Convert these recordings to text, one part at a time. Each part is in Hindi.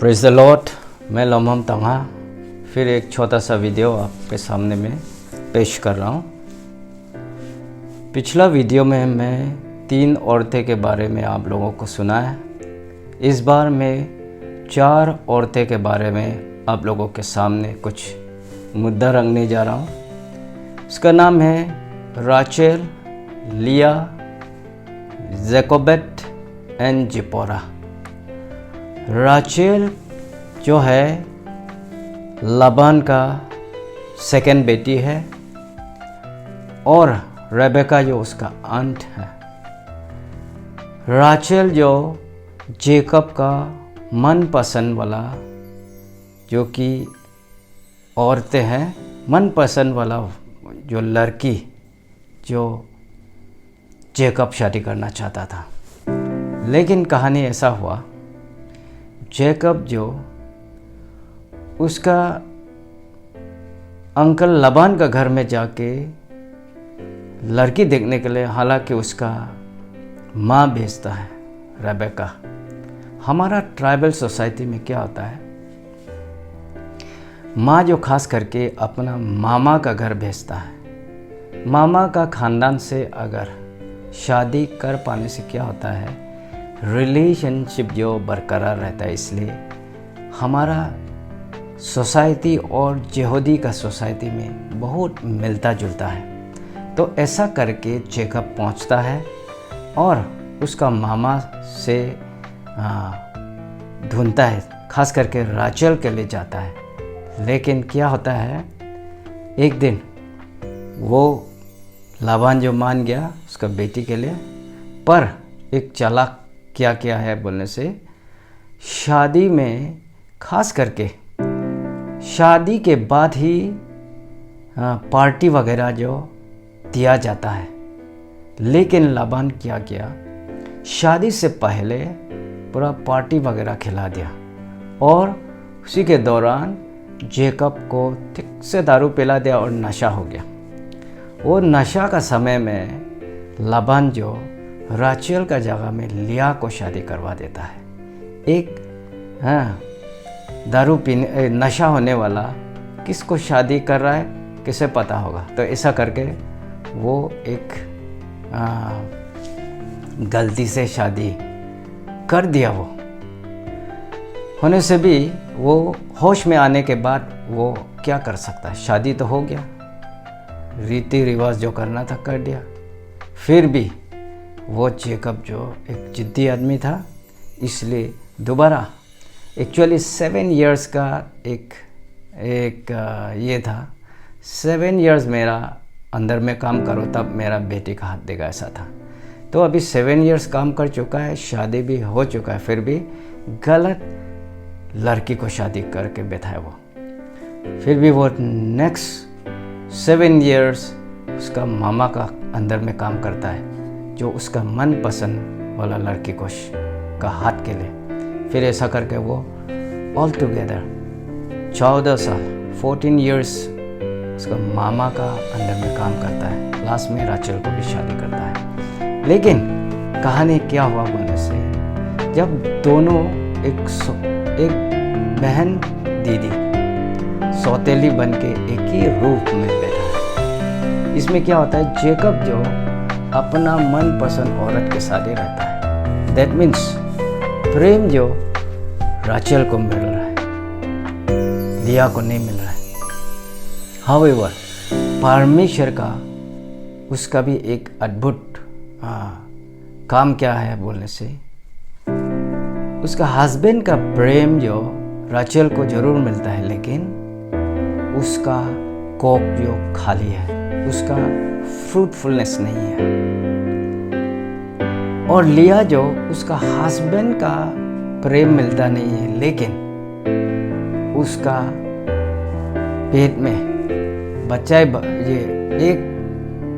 Praise the Lord. मैं लोमहम तंगा फिर एक छोटा सा वीडियो आपके सामने में पेश कर रहा हूँ। पिछला वीडियो में मैं 3 औरतें के बारे में आप लोगों को सुनाया। इस बार मैं 4 औरतें के बारे में आप लोगों के सामने कुछ मुद्दा रखने जा रहा हूँ। इसका नाम है राचेल, लिया, जैकोबेट एंड जिपोरा। राचेल जो है लाबान का सेकंड बेटी है और रेबेका जो उसका आंट है। राचेल जो जेकब का मनपसंद वाला जो कि औरतें हैं, मनपसंद वाला जो लड़की जो जेकब शादी करना चाहता था। लेकिन कहानी ऐसा हुआ, जेकब जो उसका अंकल लबान का घर में जाके लड़की देखने के लिए, हालांकि उसका माँ भेजता है रेबेका। हमारा ट्राइबल सोसाइटी में क्या होता है, माँ जो खास करके अपना मामा का घर भेजता है। मामा का ख़ानदान से अगर शादी कर पाने से क्या होता है, रिलेशनशिप जो बरकरार रहता है। इसलिए हमारा सोसाइटी और यहूदी का सोसाइटी में बहुत मिलता जुलता है। तो ऐसा करके जेकब पहुंचता है और उसका मामा से ढूंढता है, खास करके राचेल के लिए जाता है। लेकिन क्या होता है, एक दिन वो लाबान जो मान गया उसका बेटी के लिए, पर एक चालाक क्या किया है बोलने से, शादी में खास करके शादी के बाद ही पार्टी वगैरह जो दिया जाता है। लेकिन लाबान क्या किया, शादी से पहले पूरा पार्टी वगैरह खिला दिया और उसी के दौरान जेकब को ठीक से दारू पिला दिया और नशा हो गया। वो नशा का समय में लाबान जो राचेल का जगह में लिया को शादी करवा देता है। एक दारू पीने नशा होने वाला किसको शादी कर रहा है किसे पता होगा। तो ऐसा करके वो एक गलती से शादी कर दिया। वो होने से भी वो होश में आने के बाद वो क्या कर सकता है, शादी तो हो गया, रीति रिवाज जो करना था कर दिया। फिर भी वो जेकब जो एक जिद्दी आदमी था, इसलिए दोबारा एक्चुअली 7 इयर्स का एक ये था, 7 इयर्स मेरा अंदर में काम करो तब मेरा बेटी का हाथ देगा, ऐसा था। तो अभी 7 इयर्स काम कर चुका है, शादी भी हो चुका है, फिर भी गलत लड़की को शादी करके बैठा है वो। फिर भी वो नेक्स्ट 7 इयर्स उसका मामा का अंदर में काम करता है, जो उसका मनपसंद वाला लड़की को का हाथ के लिए। फिर ऐसा करके वो ऑल टुगेदर 14 साल 14 इयर्स उसका मामा का अंदर में काम करता है। लास्ट में राचेल को भी शादी करता है। लेकिन कहानी क्या हुआ बोलने से, जब दोनों एक बहन दीदी सौतेली बन के एक ही रूप में बैठा है। इसमें क्या होता है, जेकब जो अपना मनपसंद औरत के साथ ही रहता है। दैट मीन्स प्रेम जो राचेल को मिल रहा है, लिया को नहीं मिल रहा है। हाउएवर परमेश्वर का उसका भी एक अद्भुत काम क्या है बोलने से, उसका हस्बैंड का प्रेम जो राचेल को जरूर मिलता है, लेकिन उसका कोक जो खाली है, उसका फ्रूटफुलनेस नहीं है। और लिया जो उसका हस्बैंड का प्रेम मिलता नहीं है, लेकिन उसका पेट में बच्चा ये एक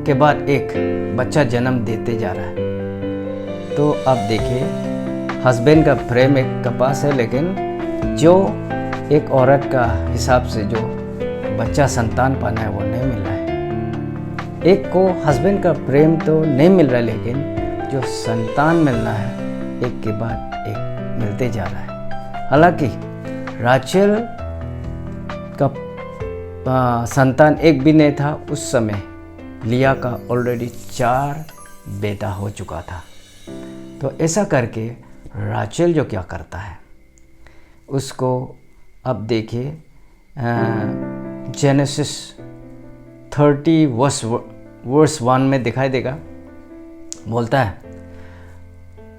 के बाद एक बच्चा जन्म देते जा रहा है। तो अब देखिए, हस्बैंड का प्रेम एक के पास है, लेकिन जो एक औरत का हिसाब से जो बच्चा संतान पाना है वो नहीं मिल रहा है। एक को हस्बैंड का प्रेम तो नहीं मिल रहा है, लेकिन जो संतान मिलना है एक के बाद एक मिलते जा रहा है। हालांकि राचेल का संतान एक भी नहीं था उस समय। लिया का ऑलरेडी 4 बेटा हो चुका था। तो ऐसा करके राचेल जो क्या करता है उसको अब देखिए जेनेसिस 30 वर्स 1 में दिखाई देगा। बोलता है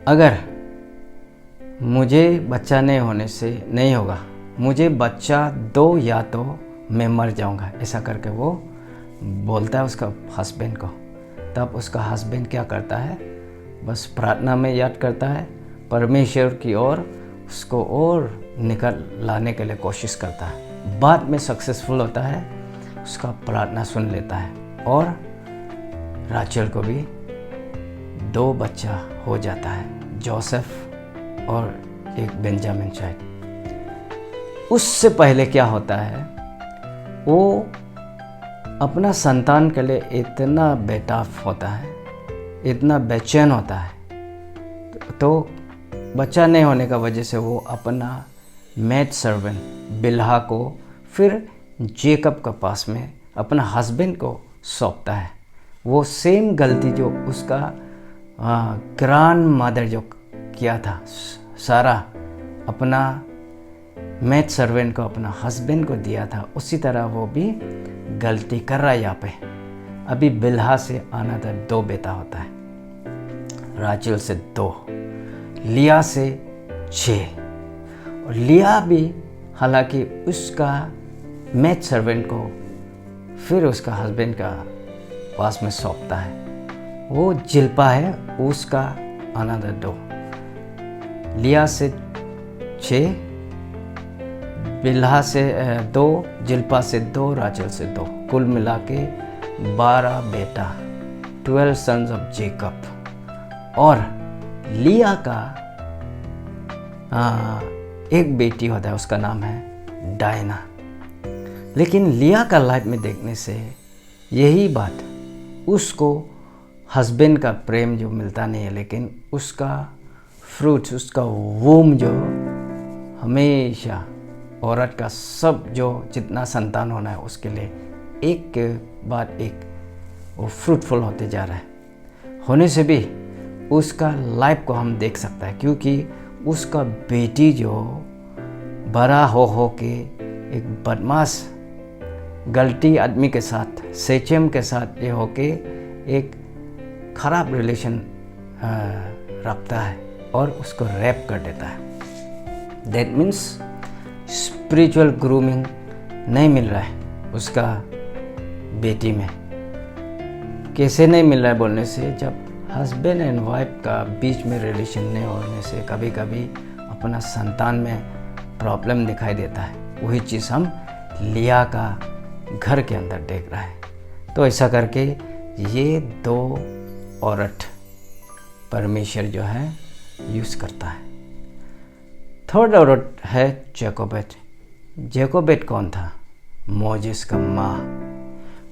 अगर मुझे बच्चा नहीं होने से नहीं होगा, मुझे बच्चा दो या तो मैं मर जाऊंगा। ऐसा करके वो बोलता है उसका हस्बैंड को। तब उसका हस्बैंड क्या करता है, बस प्रार्थना में याद करता है परमेश्वर की ओर, उसको और निकल लाने के लिए कोशिश करता है। बाद में सक्सेसफुल होता है, उसका प्रार्थना सुन लेता है और राचेल को भी 2 बच्चा हो जाता है, जोसेफ और एक बेंजामिन शायद। उससे पहले क्या होता है, वो अपना संतान के लिए इतना बेताब होता है, इतना बेचैन होता है, तो बच्चा नहीं होने का वजह से वो अपना मेड सर्वेंट बिल्हा को फिर जेकब के पास में अपना हस्बैंड को सौंपता है। वो सेम गलती जो उसका ग्रैंड मदर जो किया था, सारा अपना मेड सर्वेंट को अपना हस्बैंड को दिया था, उसी तरह वो भी गलती कर रहा है यहाँ पे। अभी बिल्हा से आना था 2 बेटा होता है, राचेल से 2, लिया से 6। और लिया भी हालांकि उसका मेड सर्वेंट को फिर उसका हस्बैंड का पास में सौंपता है। वो जिल्पा है, उसका आना था 2, लिया से 6, बिल्हा से 2, जिल्पा से 2, राचेल से 2, कुल मिला के 12 बेटा, 12 सन्स ऑफ जेकब। और लिया का एक बेटी होता है, उसका नाम है डायना। लेकिन लिया का लाइफ में देखने से यही बात, उसको हस्बैंड का प्रेम जो मिलता नहीं है, लेकिन उसका फ्रूट्स, उसका वूम जो हमेशा औरत का सब जो जितना संतान होना है उसके लिए एक के बाद एक वो फ्रूटफुल होते जा रहा है। होने से भी उसका लाइफ को हम देख सकता है, क्योंकि उसका बेटी जो बड़ा हो के एक बदमाश गलती आदमी के साथ, सेचेम के साथ ये होके एक खराब रिलेशन रखता है और उसको रैप कर देता है। दैट मीन्स स्पिरिचुअल ग्रूमिंग नहीं मिल रहा है उसका बेटी में। कैसे नहीं मिल रहा है बोलने से, जब हस्बैंड एंड वाइफ का बीच में रिलेशन नहीं होने से कभी कभी अपना संतान में प्रॉब्लम दिखाई देता है। वही चीज़ हम लिया का घर के अंदर देख रहा है। तो ऐसा करके ये 2 औरत परमेश्वर जो है यूज़ करता है। थर्ड औरत है जेकोबेत। जेकोबेत कौन था? मोजेस का माँ।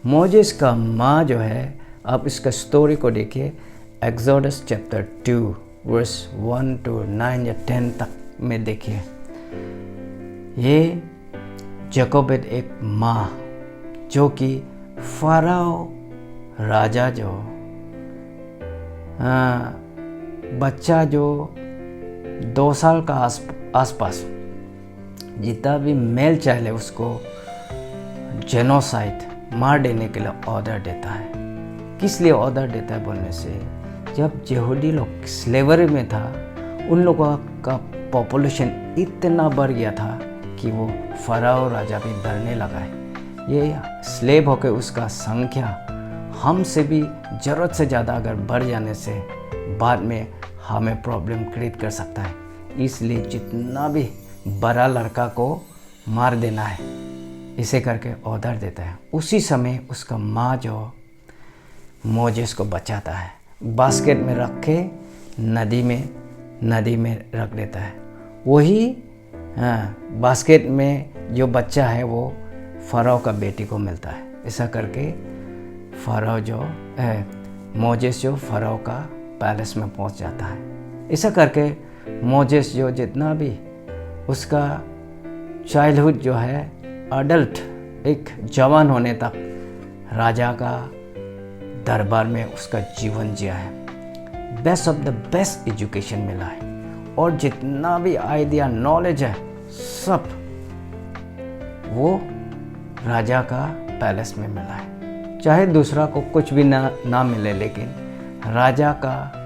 मोजेस का माँ जो है, आप इसका स्टोरी को देखिए, एक्सोडस चैप्टर 2 वर्स 1 to 9 या 10 तक में देखिए। ये जेकोबेत एक माँ जो कि फाराओ राजा जो बच्चा जो 2 साल का आसपास जितना भी मेल चाइल्ड है उसको जेनोसाइड मार देने के लिए ऑर्डर देता है। किस लिए ऑर्डर देता है बोलने से, जब यहूदी लोग स्लेवरी में था, उन लोगों का पॉपुलेशन इतना बढ़ गया था कि वो फराओ राजा भी डरने लगा है। ये स्लेव होकर उसका संख्या हमसे भी ज़रूरत से ज़्यादा अगर बढ़ जाने से बाद में हमें प्रॉब्लम क्रिएट कर सकता है। इसलिए जितना भी बड़ा लड़का को मार देना है, इसे करके ऑर्डर देता है। उसी समय उसका माँ जो मोजेस को बचाता है, बास्केट में रख के नदी में रख देता है। वही बास्केट में जो बच्चा है वो फ़राओ का बेटी को मिलता है। ऐसा करके फ़राओ जो मोजेस जो फ़राओ का पैलेस में पहुंच जाता है। ऐसा करके मोजेस जो जितना भी उसका चाइल्डहुड जो है अडल्ट एक जवान होने तक राजा का दरबार में उसका जीवन जिया है। Best of the best education मिला है और जितना भी आइडिया नॉलेज है सब वो राजा का पैलेस में मिला है। चाहे दूसरा को कुछ भी ना मिले, लेकिन राजा का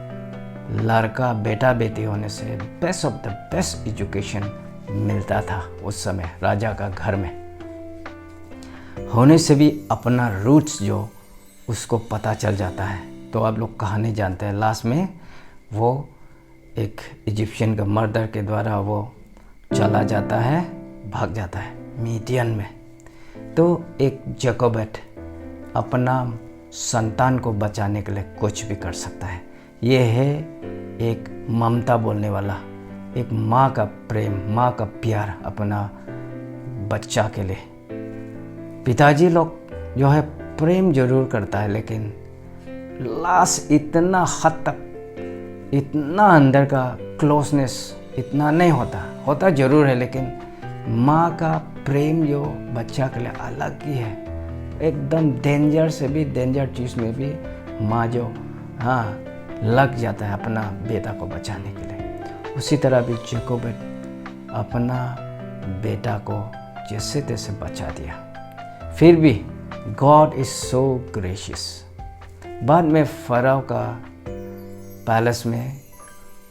लड़का बेटा बेटी होने से best of the best education मिलता था उस समय राजा का घर में होने से भी अपना रूट्स जो उसको पता चल जाता है। तो आप लोग कहानी जानते हैं, लास्ट में वो एक इजिप्शियन का मर्डर के द्वारा वो चला जाता है, भाग जाता है मीडियन में। तो एक जैकोबेट अपना संतान को बचाने के लिए कुछ भी कर सकता है। ये है एक ममता बोलने वाला, एक माँ का प्रेम, माँ का प्यार अपना बच्चा के लिए। पिताजी लोग जो है प्रेम जरूर करता है, लेकिन लास्ट इतना हद तक, इतना अंदर का क्लोजनेस इतना नहीं होता जरूर है, लेकिन माँ का प्रेम जो बच्चा के लिए अलग ही है। एकदम डेंजर से भी डेंजर चीज़ में भी माँ जो लग जाता है अपना बेटा को बचाने के लिए। उसी तरह भी जैकोबेट अपना बेटा को जैसे तैसे बचा दिया। फिर भी गॉड इज़ सो ग्रेशियस। बाद में फ़राओ का पैलेस में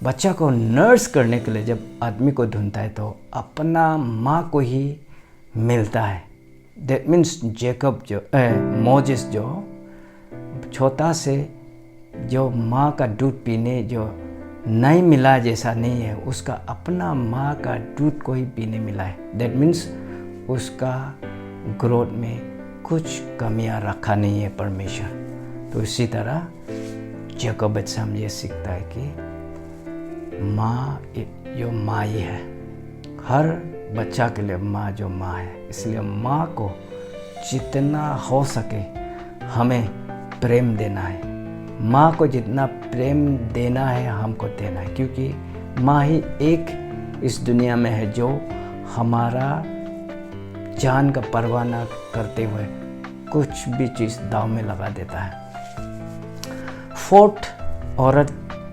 बच्चा को नर्स करने के लिए जब आदमी को ढूंढता है तो अपना माँ को ही मिलता है। दैट मीन्स जेकब जो मोजेस जो छोटा से जो माँ का दूध पीने जो नहीं मिला जैसा नहीं है, उसका अपना माँ का दूध को ही पीने मिला है। दैट मीन्स उसका ग्रोथ में कुछ कमियां रखा नहीं है परमेश्वर। तो इसी तरह जैकोबेट से हम ये सीखता है कि माँ जो माँ ही है, हर बच्चा के लिए माँ जो माँ है। इसलिए माँ को जितना हो सके हमें प्रेम देना है। माँ को जितना प्रेम देना है हमको देना है, क्योंकि माँ ही एक इस दुनिया में है जो हमारा जान का परवाह न करते हुए कुछ भी चीज़ दाव में लगा देता है। फोर्थ औरत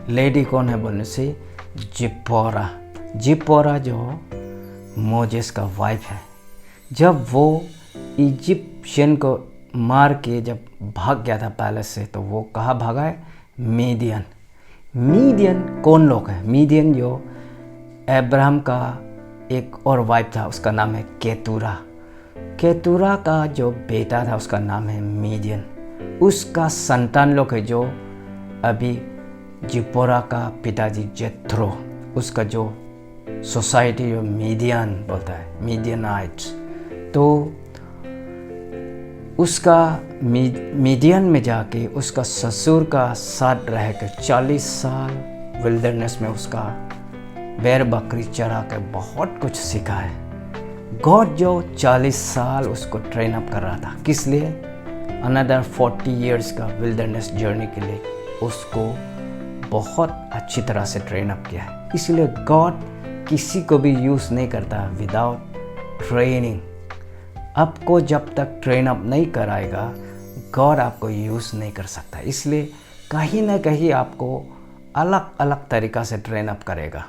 लेडी कौन है बोलने से जिप्पोरा जो मोजेस का वाइफ है। जब वो इजिप्शियन को मार के जब भाग गया था पैलेस से, तो वो कहाँ भागा है? मीडियन कौन लोग है? मीडियन जो अब्राहम का एक और वाइफ था, उसका नाम है केतुरा का जो बेटा था उसका नाम है मीडियन। उसका संतान लोग है जो अभी जिप्पोरा का पिताजी जेथ्रो, उसका जो सोसाइटी जो मीडियन बोलता है, मीडियनाइट्स। तो उसका मीडियन में जाके उसका ससुर का साथ रह कर 40 साल विल्डरनेस में उसका बैर बकरी चरा कर बहुत कुछ सीखा है। गॉड जो 40 साल उसको ट्रेन अप कर रहा था, किस लिए? अनदर 40 इयर्स का विल्डरनेस जर्नी के लिए उसको बहुत अच्छी तरह से ट्रेन अप किया है। इसलिए गॉड किसी को भी यूज़ नहीं करता विदाउट ट्रेनिंग। आपको जब तक ट्रेन अप नहीं कराएगा गॉड आपको यूज़ नहीं कर सकता। इसलिए कहीं ना कहीं आपको अलग अलग तरीक़ा से ट्रेन अप करेगा।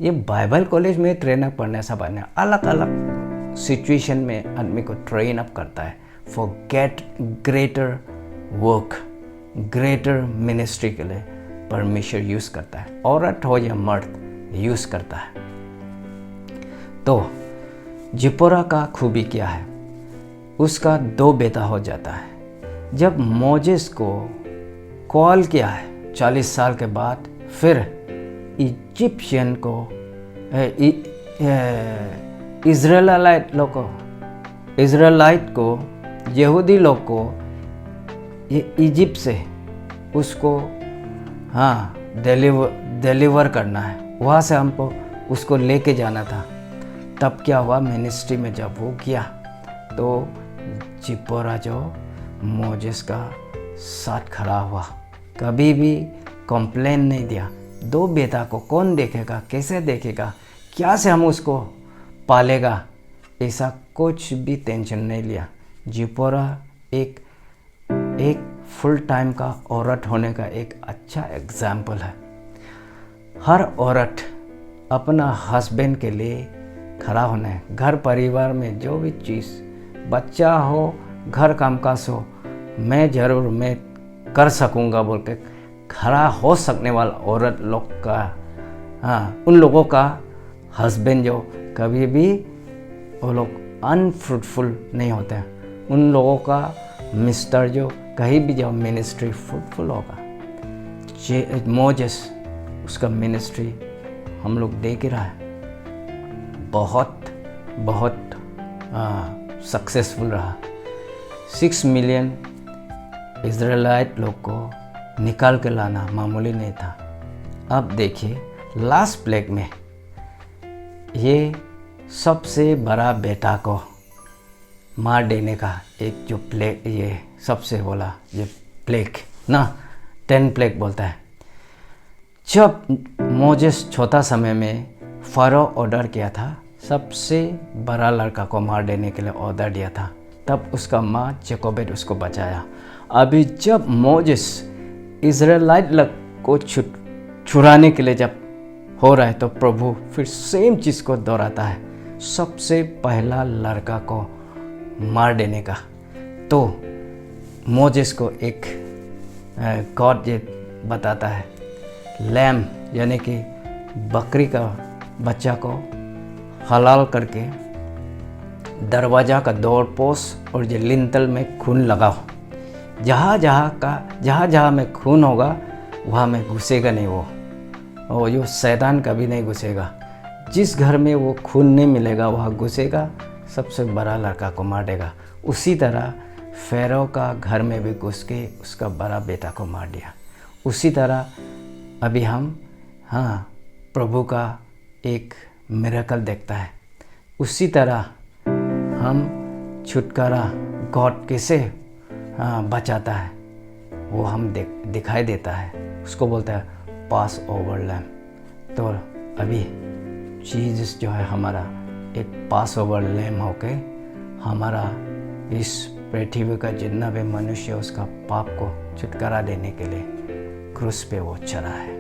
ये बाइबल कॉलेज में ट्रेन अप करने से बनने अलग अलग सिचुएशन में आदमी को ट्रेन अप करता है for get greater work, greater ministry के लिए परमेश्वर यूज़ करता है। औरत हो या मर्द यूज़ करता है। तो जिप्पोरा का खूबी क्या है? उसका 2 बेटा हो जाता है। जब मोजेस को कॉल किया है 40 साल के बाद, फिर इजिप्शियन को इज़राइलाइट को यहूदी लोग को ये इजिप्ट से उसको डिलीवर करना है, वहाँ से हमको उसको लेके जाना था। तब क्या हुआ, मिनिस्ट्री में जब वो किया तो जिप्पोरा जो मोजेस का साथ खड़ा हुआ, कभी भी कंप्लेन नहीं दिया। 2 बेटा को कौन देखेगा, कैसे देखेगा, क्या से हम उसको पालेगा, ऐसा कुछ भी टेंशन नहीं लिया। जिपोरा एक फुल टाइम का औरत होने का एक अच्छा एग्जाम्पल है। हर औरत अपना हस्बैंड के लिए खड़ा होना है। घर परिवार में जो भी चीज़, बच्चा हो, घर कामकाज हो, मैं कर सकूँगा बोल के खड़ा हो सकने वाला औरत लोग का, उन लोगों का हस्बैंड जो कभी भी वो लोग अनफ्रूटफुल नहीं होते हैं। उन लोगों का मिस्टर जो कहीं भी जाओ मिनिस्ट्री फ्रूटफुल होगा। मोजेस उसका मिनिस्ट्री हम लोग देख ही रहा है, बहुत सक्सेसफुल रहा। 6 मिलियन इज़राइलाइट लोग को निकाल के लाना मामूली नहीं था। अब देखिए लास्ट प्लेग में ये सबसे बड़ा बेटा को मार देने का एक जो प्लेग, ये सबसे बोला ये प्लेग ना 10 प्लेग बोलता है। जब मोजेस छोटा समय में फ़ारो ऑर्डर किया था, सबसे बड़ा लड़का को मार देने के लिए ऑर्डर दिया था, तब उसका माँ जेकोबेद उसको बचाया। अभी जब मोजेस इज़राइलाइट लोग को छुड़ाने के लिए जब हो रहा है, तो प्रभु फिर सेम चीज़ को दोहराता है, सबसे पहला लड़का को मार देने का। तो मोजेस को एक गॉड ये बताता है, लैम यानी कि बकरी का बच्चा को हलाल करके दरवाज़ा का डोर पोस्ट और ये लिंटल में खून लगाओ। जहाँ जहाँ में खून होगा वहाँ में घुसेगा नहीं वो, और जो शैतान कभी नहीं घुसेगा। जिस घर में वो खून नहीं मिलेगा वहाँ घुसेगा, सबसे बड़ा लड़का को मार देगा। उसी तरह फ़ारो का घर में भी घुस के उसका बड़ा बेटा को मार दिया। उसी तरह अभी हम प्रभु का एक मिरेकल देखता है। उसी तरह हम छुटकारा गॉड कैसे बचाता है वो हम दिखाई देता है। उसको बोलता है पास ओवर लैम। तो अभी जीसस जो है हमारा एक पास ओवर लैम होके हमारा इस पृथ्वी का जितना भी मनुष्य उसका पाप को छुटकारा देने के लिए क्रूस पे वो चढ़ा है।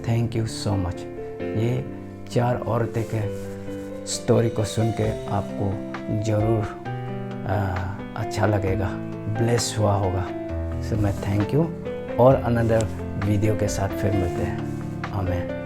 Thank you so much. ये 4 औरतें के स्टोरी को सुन के आपको ज़रूर अच्छा लगेगा, ब्लेस हुआ होगा। सो मैं थैंक यू, और अनदर वीडियो के साथ फिर मिलते हैं। आमीन।